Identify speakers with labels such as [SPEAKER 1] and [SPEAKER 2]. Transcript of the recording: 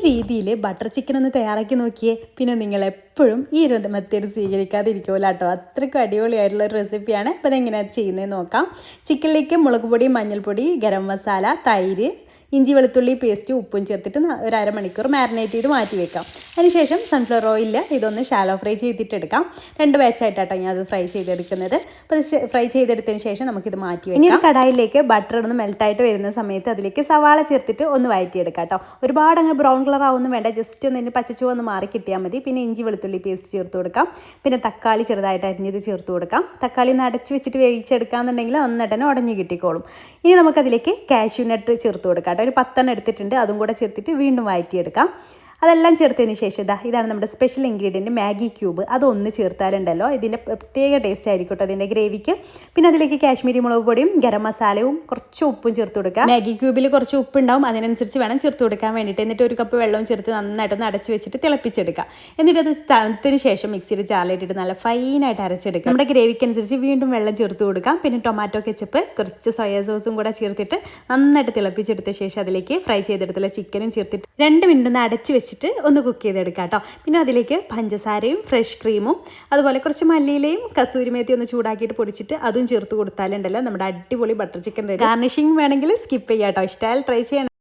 [SPEAKER 1] രീതിയിൽ butter chicken ഒന്ന് തയ്യാറാക്കി നോക്കിയേ, പിന്നെ നിങ്ങൾ എപ്പോഴും ഈ ഒരു മെത്തേഡ് സ്വീകരിക്കാതിരിക്കുമല്ലോ കേട്ടോ. അത്രയ്ക്കും അടിപൊളിയായിട്ടുള്ള ഒരു റെസിപ്പിയാണ്. അപ്പോൾ അതെങ്ങനെയാണ് ചെയ്യുന്നത് നോക്കാം. ചിക്കനിലേക്ക് മുളക് പൊടി, മഞ്ഞൾപ്പൊടി, ഗരം മസാല, തൈര്, ഇഞ്ചി വെളുത്തുള്ളി പേസ്റ്റ്, ഉപ്പും ചേർത്തിട്ട് ഒരു അരമണിക്കൂർ മാരിനേറ്റ് ചെയ്ത് മാറ്റി വെക്കാം. അതിനുശേഷം സൺഫ്ലവർ ഓയിലിൽ ഇതൊന്ന് ഷാലോ ഫ്രൈ ചെയ്തിട്ടെടുക്കാം. 2 ബാച്ചായിട്ടാട്ടോ ഞാൻ അത് ഫ്രൈ ചെയ്തെടുക്കുന്നത്. അപ്പോൾ അത് ഫ്രൈ ചെയ്തെടുത്തതിന് ശേഷം നമുക്കിത് മാറ്റി വെക്കാം. ഇനി കടായിലേക്ക് ബട്ടർ ഒന്ന് മെൽട്ടായിട്ട് വരുന്ന സമയത്ത് അതിലേക്ക് സവാള ചേർത്തിട്ട് ഒന്ന് വഴറ്റിയെടുക്കാം കേട്ടോ. ഒരുപാട് അങ്ങ് ബ്രൗൺ കളർ ആവുമെന്ന് വേണ്ട, ജസ്റ്റ് ഒന്ന് ഇതിൻ്റെ പച്ചച്ചുവ ഒന്ന് മാറി കിട്ടിയാൽ മതി. പിന്നെ ഇഞ്ചി വെളുത്തുള്ളി പേസ്റ്റ് ചേർത്ത് കൊടുക്കാം. പിന്നെ തക്കാളി ചെറുതായിട്ട് അരിഞ്ഞത് ചേർത്ത് കൊടുക്കാം. തക്കാളി ഒന്ന് അടച്ച് വെച്ചിട്ട് വേവിച്ചെടുക്കാന്നുണ്ടെങ്കിൽ നന്നായിട്ട് തന്നെ ഉടഞ്ഞു കിട്ടിക്കോളും. ഇനി നമുക്കതിലേക്ക് കാഷ്യൂ നട്ട് ചേർത്ത് കൊടുക്കാം. ഒരു 10 എടുത്തിട്ടുണ്ട്, അതും കൂടെ ചേർത്തിട്ട് വീണ്ടും വഴറ്റിയെടുക്കാം. അതെല്ലാം ചേർത്തതിന് ശേഷം ഇതാണ് നമ്മുടെ സ്പെഷ്യൽ ഇൻഗ്രീഡിയൻറ്റ് മാഗി ക്യൂബ്. അതൊന്ന് ചേർത്താലുണ്ടല്ലോ ഇതിൻ്റെ പ്രത്യേക ടേസ്റ്റ് ആയിരിക്കും കേട്ടോ അതിൻ്റെ ഗ്രേവിക്ക്. പിന്നെ അതിലേക്ക് കാശ്മീരി മുളക് പൊടിയും ഗരം മസാലയും കുറച്ച് ഉപ്പും ചേർത്ത് കൊടുക്കുക. മാഗി ക്യൂബിൽ കുറച്ച് ഉപ്പുണ്ടാവും, അതിനനുസരിച്ച് വേണം ചേർത്ത് കൊടുക്കാൻ വേണ്ടിയിട്ട്. എന്നിട്ട് 1 കപ്പ് വെള്ളവും ചേർത്ത് നന്നായിട്ടൊന്ന് അടച്ച് വെച്ചിട്ട് തിളപ്പിച്ചെടുക്കുക. എന്നിട്ട് അത് തണുത്തതിന് ശേഷം മിക്സിയുടെ ജാറിലിട്ടിട്ട് നല്ല ഫൈനായിട്ട് അരച്ചെടുക്കുക. നമ്മുടെ ഗ്രേവിക്ക് അനുസരിച്ച് വീണ്ടും വെള്ളം ചേർത്ത് കൊടുക്കാം. പിന്നെ ടൊമാറ്റോ കെച്ചപ്പ്, കുറച്ച് സോയാ സോസും കൂടെ ചേർത്തിട്ട് നന്നായിട്ട് തിളപ്പിച്ചെടുത്ത ശേഷം അതിലേക്ക് ഫ്രൈ ചെയ്തെടുത്തുള്ള ചിക്കനും ചേർത്തിട്ട് 2 മിനിറ്റ് ഒന്ന് അടച്ച് വെച്ചിട്ട് ഒന്ന് കുക്ക് ചെയ്തെടുക്കാം കേട്ടോ. പിന്നെ അതിലേക്ക് പഞ്ചസാരയും ഫ്രഷ് ക്രീമും അതുപോലെ കുറച്ച് മല്ലിയിലയും കസൂരി മേത്തി ഒന്ന് ചൂടാക്കിയിട്ട് പൊടിച്ചിട്ട് അതും ചേർത്ത് കൊടുത്താലുണ്ടല്ലോ നമ്മുടെ അടിപൊളി ബട്ടർ ചിക്കൻ റെഡി. ഗാർണിഷിംഗ് വേണമെങ്കിൽ സ്കിപ്പ് ചെയ്യാം കേട്ടോ. ഇഷ്ടമായാൽ ട്രൈ ചെയ്യണം.